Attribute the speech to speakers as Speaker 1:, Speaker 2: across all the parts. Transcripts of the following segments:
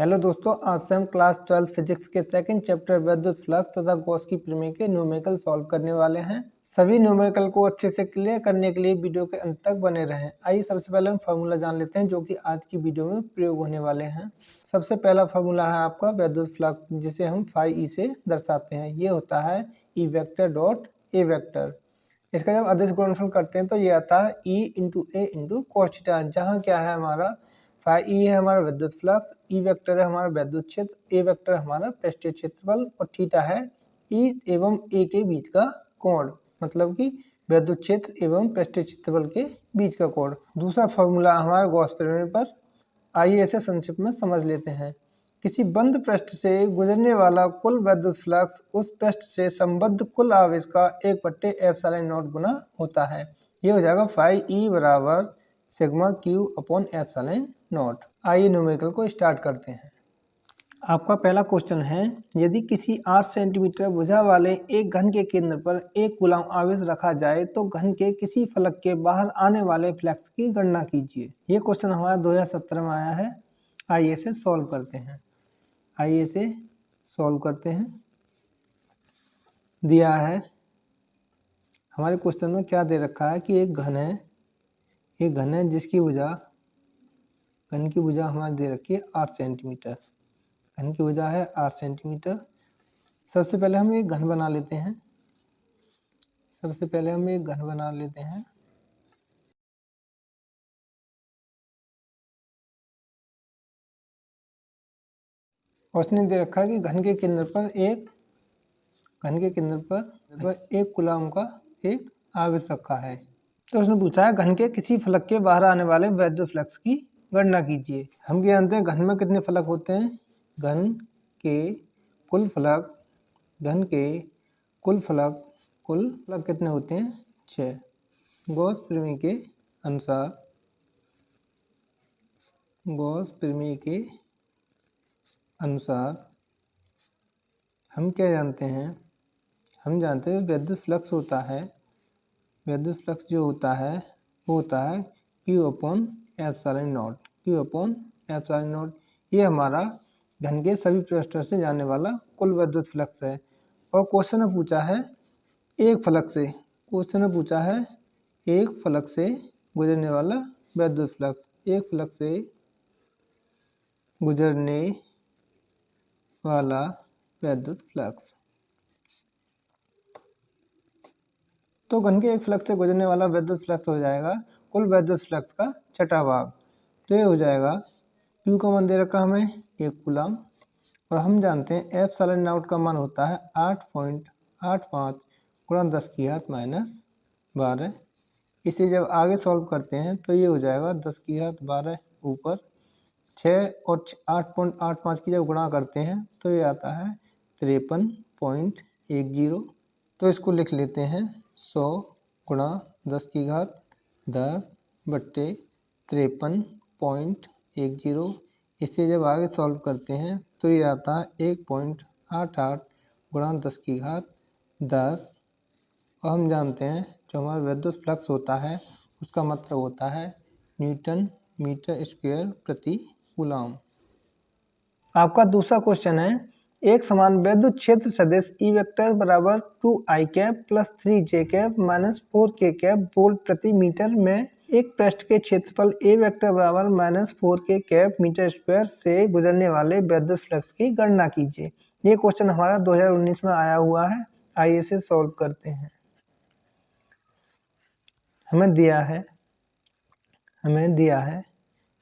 Speaker 1: Hello दोस्तों, आज से हम क्लास 12 फिजिक्स के सेकंड चैप्टर विद्युत फ्लक्स तथा गॉस की प्रमेय के न्यूमेरिकल सॉल्व करने वाले हैं। सभी न्यूमेरिकल को अच्छे से क्लियर करने के लिए वीडियो के अंत तक बने रहें। आइए सबसे पहले हम फार्मूला जान लेते हैं जो कि आज की वीडियो में प्रयोग होने वाले हैं। सबसे पहला फार्मूला है आपका विद्युत फ्लक्स, जिसे हम फाई ई से दर्शाते हैं। ये होता है ई वेक्टर डॉट ए वेक्टर। इसका जब अदिश गुणनफल करते हैं तो ये आता है ई इंटू ए इंटू कॉस थीटा, जहाँ क्या है हमारा फाई ई है हमारा विद्युत फ्लक्स, ई वेक्टर है हमारा विद्युत क्षेत्र, ए वेक्टर हमारा पृष्ठीय क्षेत्रफल और थीटा है ई एवं ए के बीच का कोण, मतलब कि विद्युत क्षेत्र एवं पृष्ठीय क्षेत्रफल के बीच का कोण। दूसरा फॉर्मूला हमारा गॉस प्रमेय पर। आइए इसे संक्षिप्त में समझ लेते हैं। किसी बंद पृष्ठ से गुजरने वाला कुल विद्युत फ्लक्स उस पृष्ठ से संबद्ध कुल आवेश का 1/ε0 गुना होता है। ये हो जाएगा फाई ई बराबर सिग्मा क्यू अपॉन ε0। आइए न्यूमेरिकल को स्टार्ट करते हैं। आपका पहला क्वेश्चन है, यदि किसी 8 सेंटीमीटर भुजा वाले एक घन के केंद्र पर 1 कूलम आवेश रखा जाए तो घन के किसी फलक के बाहर आने वाले फ्लक्स की गणना कीजिए। ये क्वेश्चन हमारा 2017 में आया है। आइए इसे सॉल्व करते हैं। दिया है हमारे क्वेश्चन में क्या दे रखा है कि एक घन है जिसकी घन की भुजा हमारी दे रखी है 8 सेंटीमीटर। घन की भुजा है 8 सेंटीमीटर। सबसे पहले हम एक घन बना लेते हैं। उसने दे रखा है कि घन के केंद्र पर एक कूलम का एक आवेश रखा है। तो उसने पूछा है घन के किसी फलक के बाहर आने वाले विद्युत फ्लक्स की गणना कीजिए। हम जानते हैं घन में कितने फलक होते हैं। घन के कुल फलक कितने होते हैं? 6। गॉस प्रमेय के अनुसार हम क्या जानते हैं? हम जानते हैं विद्युत फ्लक्स जो होता है वो होता है Q अपॉन एप्सिलॉन नॉट। ये हमारा घन के सभी पृष्ठों से जाने वाला कुल विद्युत फ्लक्स है। और क्वेश्चन में पूछा है एक फलक से गुजरने वाला विद्युत फ्लक्स। एक फलक से गुजरने वाला विद्युत फ्लक्स। तो घन के एक फ्लक्स से गुजरने वाला विद्युत फ्लक्स हो जाएगा कुल विद्युत फ्लक्स का छठा भाग। तो ये हो जाएगा Q का मान दे रखा हमें 1 कूलम, और हम जानते हैं एप्सिलॉन नॉट का मान होता है 8.85 गुणा 10⁻⁻12। इसे जब आगे सॉल्व करते हैं तो ये हो जाएगा 10⁻12 ऊपर 6 और 8.85 की जब गुणा करते हैं तो ये आता है 53.10। तो इसको लिख लेते हैं 100 गुणा 10⁻10 बट्टे 53.10। इससे जब आगे सॉल्व करते हैं तो ये आता है 1.88 गुणा 10⁻10। और हम जानते हैं जो हमारा विद्युत फ्लक्स होता है उसका मतलब होता है न्यूटन मीटर स्क्वायर प्रति कूलम। आपका दूसरा क्वेश्चन है, एक समान विद्युत क्षेत्र सदिश ई वेक्टर बराबर 2i cap plus 3j cap minus 4k cap volt प्रति मीटर में एक पृष्ठ के क्षेत्रफल ए वेक्टर बराबर minus 4k cap metre square से गुजरने वाले विद्युत फ्लक्स की गणना कीजिए। ये क्वेश्चन हमारा 2019 में आया हुआ है। आइए इसे सॉल्व करते हैं। हमें दिया है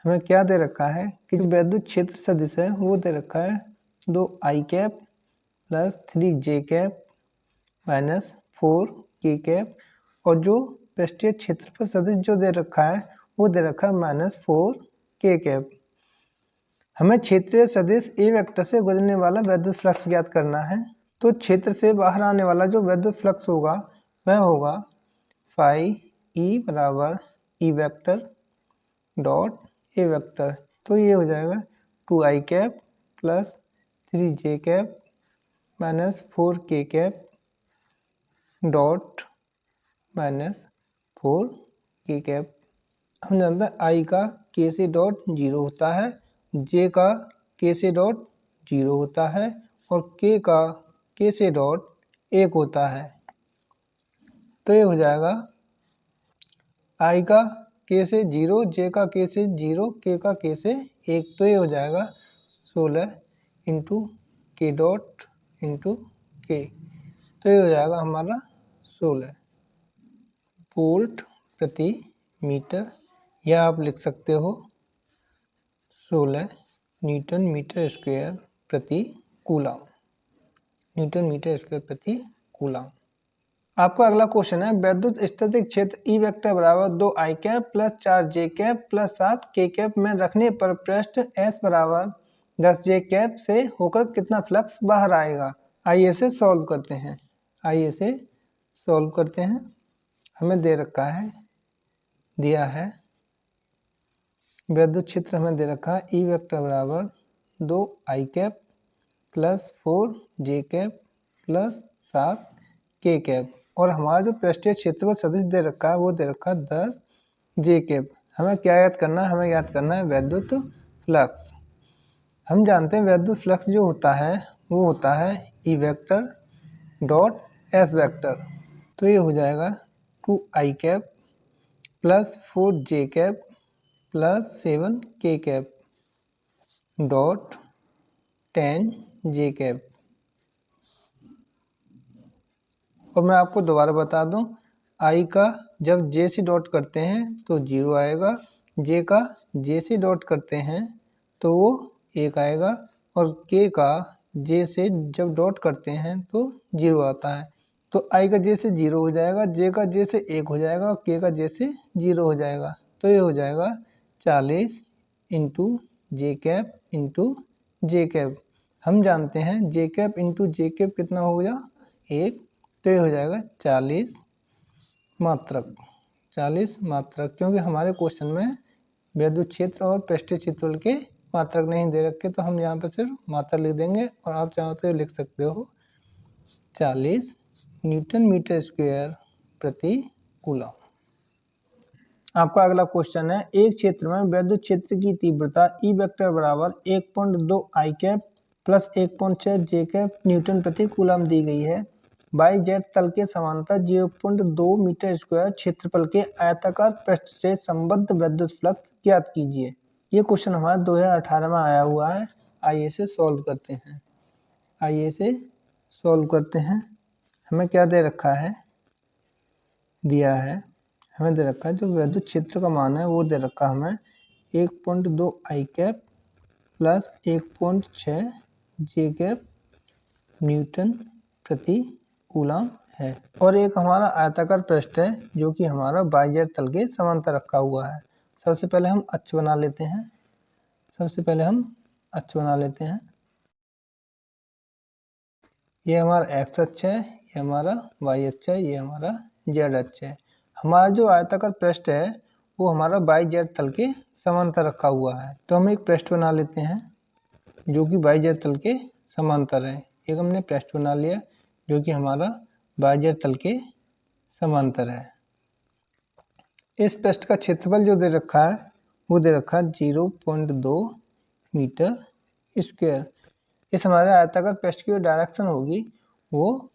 Speaker 1: हमें क्या दे रखा है कि जो विद्युत क्षेत्र सदिश है वो दे रखा है 2i cap plus 3j cap minus 4k cap, और जो पृष्ठीय क्षेत्रफल सदिश जो दे रखा है वो दे रखा है माइनस 4k कैप। हमें क्षेत्रीय सदिश ए वेक्टर से गुजरने वाला विद्युत फ्लक्स ज्ञात करना है। तो क्षेत्र से बाहर आने वाला जो विद्युत फ्लक्स होगा वह होगा फाई ई बराबर ई वेक्टर डॉट ए वेक्टर। तो ये हो जाएगा 2i cap plus 3j cap minus 4k cap dot minus 4k cap. हम जानते हैं i का k से डॉट 0 होता है, j का के से डॉट 0 होता है और के का के से डॉट 1 होता है। तो ये हो जाएगा आई का के से 0, जे का के से 0, के का के से 1। तो ये हो जाएगा 16 इंटू के डॉट इंटू के। तो ये हो जाएगा हमारा 16 वोल्ट प्रति मीटर, या आप लिख सकते हो 16 न्यूटन मीटर स्क्वायर प्रति कूलम। न्यूटन मीटर स्क्वायर प्रति कूलम। आपका अगला क्वेश्चन है वैद्युत स्थितिक क्षेत्र ई वेक्टर बराबर 2 आई कैप प्लस 4 जे कैप प्लस 7 के कैप में रखने पर पृष्ठ एस बराबर 10 जे कैप से होकर कितना फ्लक्स बाहर आएगा। आइए इसे सॉल्व करते हैं। हमें दे रखा है, दिया है वैद्युत क्षेत्र हमें दे रखा है ई वेक्टर बराबर 2 आई कैप प्लस 4 जे कैप प्लस 7 के कैप, और हमारा जो पृष्ठीय क्षेत्रफल सदिश दे रखा है वो दे रखा है 10 जे कैप। हमें क्या याद करना है, हमें याद करना है वैद्युत फ्लक्स। हम जानते हैं वैद्युत फ्लक्स जो होता है वो होता है ई वेक्टर डॉट एस वेक्टर। तो ये हो जाएगा 2 आई कैप प्लस 4 जे कैप प्लस 7 के कैप डॉट 10 जे कैप। और मैं आपको दोबारा बता दूं, आई का जब जे से डॉट करते हैं तो 0 आएगा, जे का जे से डॉट करते हैं तो वो 1 आएगा, और के का जे से जब डॉट करते हैं तो 0 आता है। तो आई का जे से 0 हो जाएगा, जे का जे से 1 हो जाएगा और के का जे से 0 हो जाएगा। तो ये हो जाएगा 40 इंटू जे कैप इंटू जे कैप। हम जानते हैं जे कैप इंटू जे कैप कितना हो गया 1। तो ये हो जाएगा 40 मात्रक। 40 मात्रक, क्योंकि हमारे क्वेश्चन में वैद्युत क्षेत्र और पृष्ठीय क्षेत्रफल के मात्रक नहीं दे रखे, तो हम यहाँ पर सिर्फ मात्रक लिख देंगे, और आप चाहो तो लिख सकते हो 40 न्यूटन मीटर स्क्वायर प्रति कूलम। आपका अगला क्वेश्चन है एक क्षेत्र में वैद्युत क्षेत्र की तीव्रता ई वेक्टर बराबर 1.2 I cap plus 1.6 J cap Newton प्रति कूलम दी गई है। बाई जेड तल के समांतर 0.2 मीटर स्क्वायर क्षेत्रफल के आयताकार पृष्ठ से संबद्ध वैद्युत फ्लक्स ज्ञात कीजिए। ये क्वेश्चन हमारा 2018 में आया हुआ है। आइए इसे सॉल्व करते हैं। हमें क्या दे रखा है, दिया है, हमें दे रखा है जो वैद्युत क्षेत्र का मान है वो दे रखा है हमें 1.2 I cap plus 1.6 J cap Newton प्रति कूलम है, और एक हमारा आयताकार पृष्ठ है जो कि हमारा बाई जेड तल के समांतर रखा हुआ है। सबसे पहले हम अक्ष बना लेते हैं। ये हमारा एक्स अक्ष है, ये हमारा वाई अक्ष है, ये हमारा जेड अक्ष है। हमारा जो आयताकार पृष्ठ है वो हमारा बाई जेड तल के समांतर रखा हुआ है। तो हम एक पृष्ठ बना लेते हैं जो कि बाई जेड तल के समांतर है। एक हमने पृष्ठ बना लिया जो कि हमारा बाई जेड तल के समांतर है। इस पृष्ठ का क्षेत्रफल जो दे रखा है वो दे रखा है 0.2 मीटर स्क्वायर। इस हमारे आयताकार पृष्ठ की जो डायरेक्शन होगी वो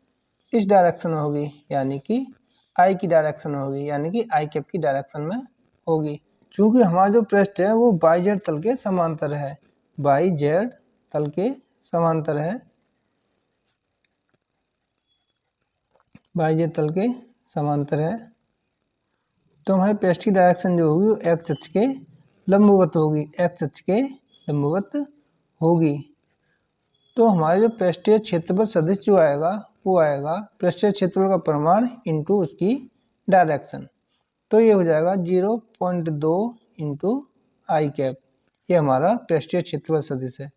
Speaker 1: इस डायरेक्शन में होगी, यानी कि आई की डायरेक्शन में होगी, यानी कि आई कैप की डायरेक्शन में होगी। चूंकि हमारा जो पृष्ठ है वो बाई जेड तल के समांतर है, बाई जेड तल के समांतर है, बाई जेड तल के समांतर है। तो हमारे पृष्ठ की डायरेक्शन जो होगी वो एक्स अक्ष के लंबवत होगी, तो हमारे जो पृष्ठीय क्षेत्रफल सदिश जो आएगा वो आएगा पृष्ठीय क्षेत्रफल का परिमाण इंटू उसकी डायरेक्शन। तो ये हो जाएगा 0.2 इंटू आई कैप। ये हमारा पृष्ठीय क्षेत्रफल सदिश है।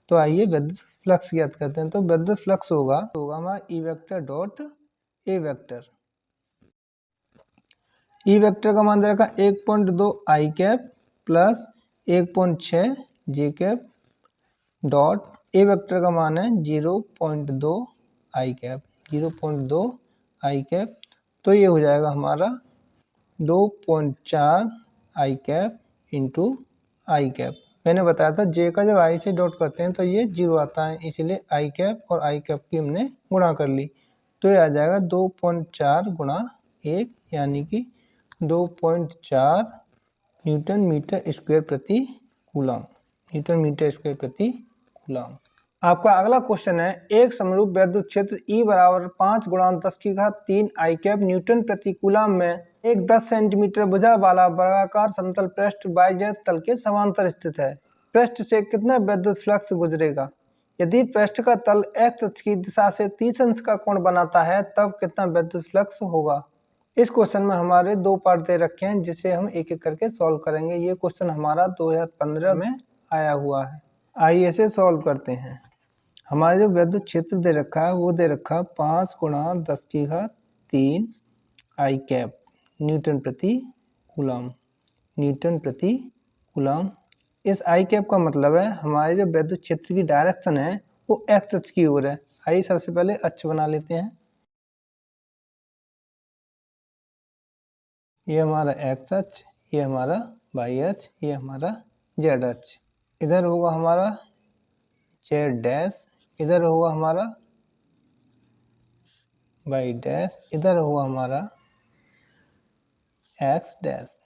Speaker 1: तो आइए वैद्युत फ्लक्स ज्ञात करते हैं। तो वैद्युत फ्लक्स होगा हमारा E vector dot A vector. E vector का मान रखा 1.2 I cap plus 1.6 J cap dot A vector का मान है 0.2 आई कैप। तो ये हो जाएगा हमारा 2.4 आई कैप इंटू आई कैप। मैंने बताया था जे का जब आई से डॉट करते हैं तो ये 0 आता है, इसलिए आई कैप और आई कैप की हमने गुणा कर ली। तो ये आ जाएगा 2.4 गुणा 1 यानी कि 2.4 न्यूटन मीटर स्क्वायर प्रति कूलम। न्यूटन मीटर स्क्वायर प्रति कूलम। आपका अगला क्वेश्चन है, एक समरूप वैद्युत क्षेत्र E बराबर 5 गुणा 10 की घात 3 आई कैप न्यूटन प्रति कूलम में एक 10 सेंटीमीटर भुजा वाला वर्गाकार समतल पृष्ठ y तल के समांतर स्थित है। पृष्ठ से कितना वैद्युत फ्लक्स गुजरेगा? यदि पृष्ठ का तल x अक्ष की दिशा से 30 अंश का कोण बनाता है तब कितना वैद्युत फ्लक्स होगा? इस क्वेश्चन में हमारे दो पार्ट दे रखे हैं जिसे हम एक एक करके सॉल्व करेंगे। ये क्वेश्चन हमारा 2015 में आया हुआ है। आइए इसे सॉल्व करते हैं। हमारा जो वैद्युत क्षेत्र दे रखा है वो दे रखा है 5 गुणा 10 की घात 3 आई कैप न्यूटन प्रति कूलम। न्यूटन प्रति कूलम। इस आई कैप का मतलब है हमारे जो वैद्युत क्षेत्र की डायरेक्शन है वो एक्स अक्ष की ओर है। आइए सबसे पहले अक्ष बना लेते हैं। ये हमारा एक्स अक्ष, ये हमारा वाई अक्ष, ये हमारा जेड अक्ष। इधर होगा हमारा जेड डैश, इधर होगा हमारा वाई डैश, इधर होगा हमारा एक्स डैश।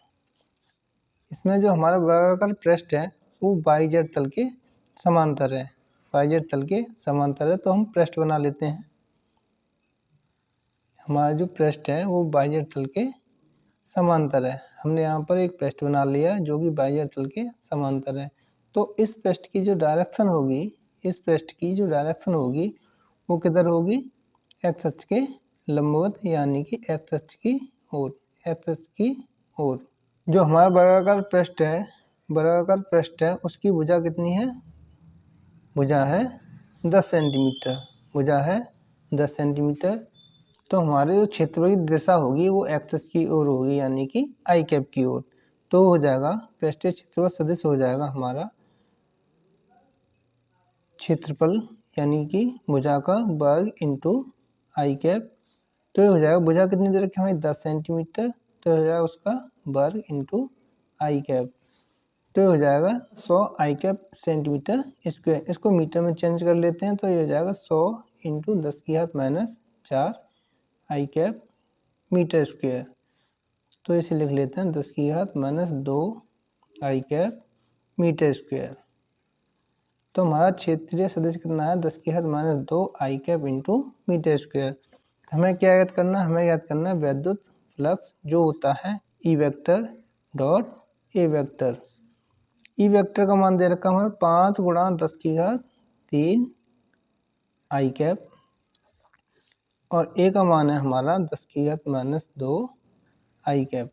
Speaker 1: इसमें जो हमारा वर्गाकार पृष्ठ है वो वाई जेड तल के समांतर है। वाई जेड तल के समांतर है तो हम पृष्ठ बना लेते हैं। हमारा जो पृष्ठ है वो वाई जेड तल के समांतर है। हमने यहाँ पर एक पृष्ठ बना लिया जो कि वाई जेड तल के समांतर है। तो इस पृष्ठ की जो डायरेक्शन होगी, इस पृष्ठ की जो डायरेक्शन होगी वो किधर होगी? एक्स अक्ष के लंबवत यानी कि एक्स अक्ष की ओर। एक्स अक्ष की ओर। जो हमारा वर्गाकार पृष्ठ है, वर्गाकार पृष्ठ है उसकी भुजा कितनी है? भुजा है 10 सेंटीमीटर। भुजा है 10 सेंटीमीटर। तो हमारे जो क्षेत्र की दिशा होगी वो एक्स की ओर होगी यानी कि आई कैप की ओर। तो हो जाएगा पृष्ठीय क्षेत्रफल सदिश हो जाएगा हमारा क्षेत्रफल यानी कि भुजा का वर्ग इंटू आई कैप। तो ये हो जाएगा भुजा कितनी दे रखी है हमें? 10 सेंटीमीटर। तो हो जाएगा उसका वर्ग इंटू आई कैप। तो ये हो जाएगा 100 आई कैप सेंटीमीटर स्क्वायर। इसको मीटर में चेंज कर लेते हैं तो ये हो जाएगा 100 इंटू 10 की घात -4 आई कैप मीटर स्क्वायर। तो इसे लिख लेते हैं 10 की घात -2 आई कैप मीटर स्क्वायर। तो हमारा क्षेत्रीय सदिश कितना है? 10 की घात -2 आई कैप इंटू मीटर स्क्वायर। हमें क्या याद करना है? हमें याद करना है वैद्युत फ्लक्स जो होता है ई vector dot A vector. E vector का मान दे रखा है हमारा 5 गुणा 10 की घात 3 आई कैप और ए का मान है हमारा 10 की घात -2 आई कैप।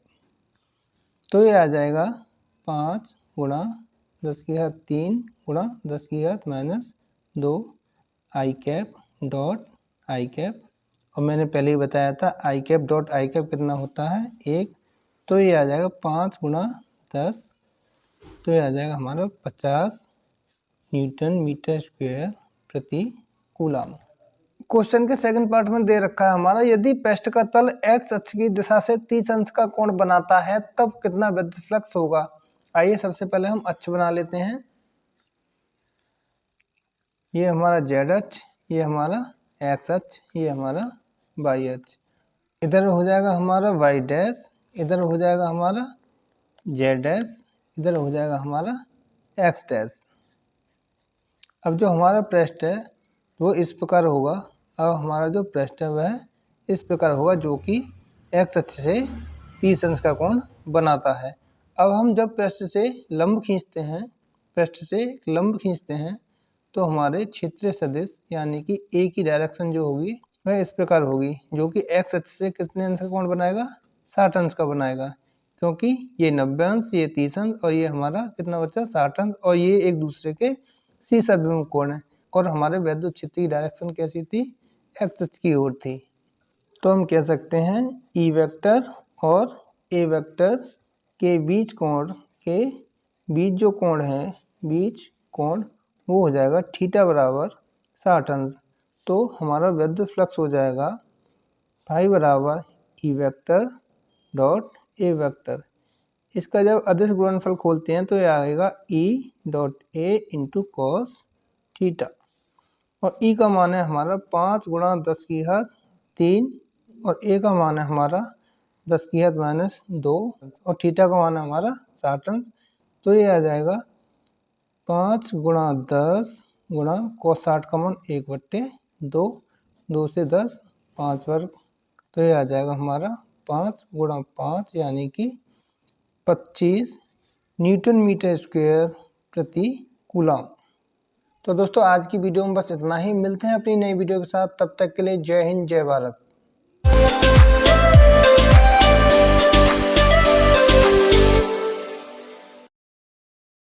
Speaker 1: तो ये आ जाएगा 5 गुणा 10 की घात 3 गुणा 10 की घात -2 आई कैप डॉट आई कैप। और मैंने पहले ही बताया था आई कैप डॉट आई कैप कितना होता है? 1। तो ये आ जाएगा 5 गुणा 10। तो ये आ जाएगा हमारा 50 न्यूटन मीटर स्क्वायर प्रति कूलम। क्वेश्चन के सेकंड पार्ट में दे रखा है हमारा, यदि पृष्ठ का तल एक्स अक्ष की दिशा से 30 अंश का कोण बनाता है तब कितना विद्युत फ्लक्स होगा? आइए सबसे पहले हम अक्ष बना लेते हैं। ये हमारा जेड अक्ष, ये हमारा एक्स अक्ष, ये हमारा वाई अक्ष। इधर हो जाएगा हमारा वाई डैश, इधर हो जाएगा हमारा जेड डैश, इधर हो जाएगा हमारा एक्स डैश। अब जो हमारा पृष्ठ है वो इस प्रकार होगा। अब हमारा जो पृष्ठ है वह इस प्रकार होगा जो कि एक्स अक्ष से 30 अंश का कोण बनाता है। अब हम जब पृष्ठ से लंब खींचते हैं, पृष्ठ से लंब खींचते हैं तो हमारे क्षेत्रीय सदिश यानी कि ए की डायरेक्शन जो होगी वह इस प्रकार होगी जो कि एक्स अक्ष से कितने अंश का कोण बनाएगा? 60 अंश का बनाएगा, क्योंकि ये 90 अंश, ये 30 अंश और ये हमारा कितना बचा? 60 अंश। और ये एक दूसरे के शीर्षाभिमुख कोण है। और हमारे वैद्युत क्षेत्र की डायरेक्शन कैसी थी? एक्स अक्ष की ओर थी। तो हम कह सकते हैं ई वेक्टर और ए वेक्टर के बीच कोण के बीच जो कोण है, बीच कोण वो हो जाएगा थीटा बराबर 60 अंश। तो हमारा वैद्युत फ्लक्स हो जाएगा फाई बराबर ई वेक्टर डॉट ए वेक्टर। इसका जब अदिश गुणनफल खोलते हैं तो ये आएगा E.A इंटू कॉस थीटा, और E का मान है हमारा 5 गुणा 10 की घात 3 और A का मान है हमारा 10 की घात -2 और थीटा का मान है हमारा 60 अंश। तो ये आ जाएगा 5 गुणा 10 गुणा cos 60 का मान 1/2, 2 से 10 5 वर्ग, तो ये आ जाएगा हमारा 5 गुणा 5 यानी कि 25 न्यूटन मीटर स्क्वायर प्रति कूलम। तो दोस्तों आज की वीडियो में बस इतना ही, मिलते हैं अपनी नई वीडियो के साथ, तब तक के लिए जय हिंद जय भारत।